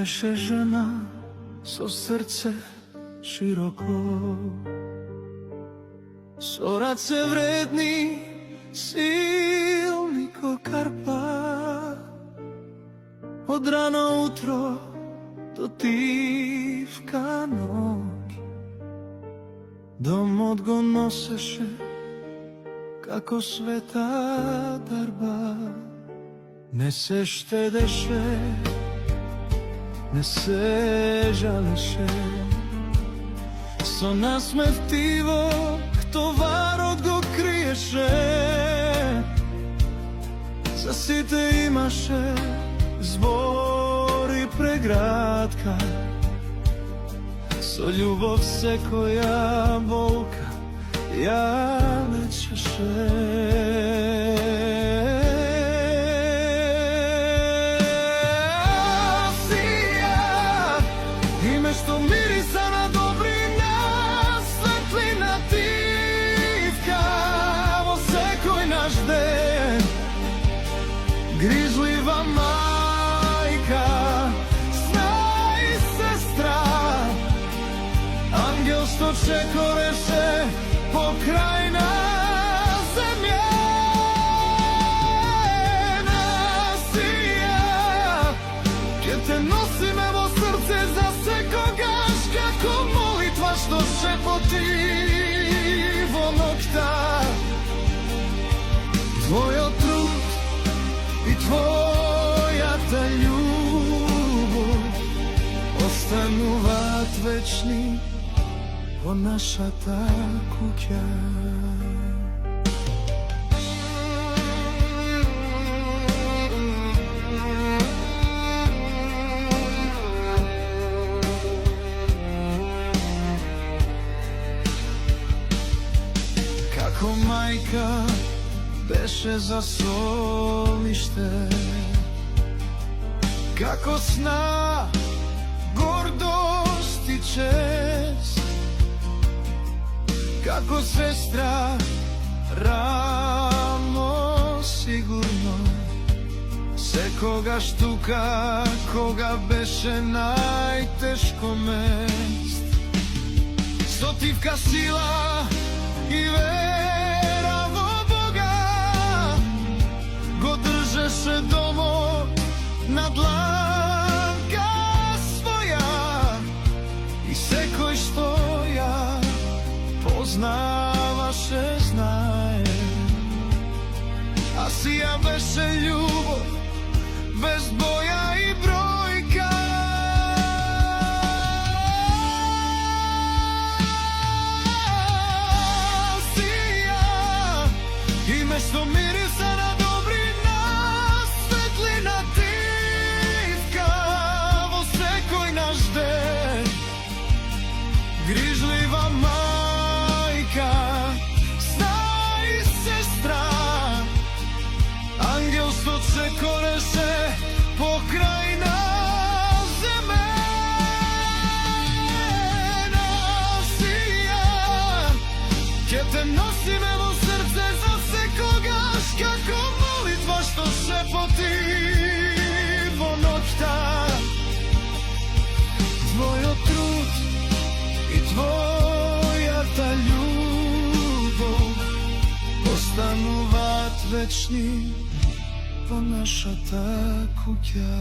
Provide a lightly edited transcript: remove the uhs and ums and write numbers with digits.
Беше жена со срце широко, со раце вредни, силни ко карпа. Од рано утро до тивка ноќ, домот го носеше како света дарба. Не се штедеше, не се жалеше, со насмев тивок товарот го криеше. За сите имаше збор и преградка, со љубов секоја болка ја лечеше. Што мириса на добрина, светлина тивка во секој наш ден. Грижлива мајка, знај сестра, ангел што чекореше покрај на земја. Насија, ќе те носиме во срце за секогаш, како молитва што шепоти во ноќта. Твојот труд и твојата љубов остануваат вечни во нашата куќа. Како мајка беше за солиште, како сна, гордост и чест, како сестра, рамо сигурно, секогаш тука кога беше најтешко мест. Со тивка сила и вера во Бога, го држеше домот на дланка своја, и секој што ја познаваше знае. А сија беше љубов без боја и бројка. Што мириса на добрина, светлина тивка во секој наш ден. Грижлива мајка, знај сестра, ангел што чекореше покрај на земја. Насија, ќе те носиме во срце за секогаш, како молитва што шепоти во ноќта. Твојот труд и твојата љубов остануваат вечни во нашата куќа.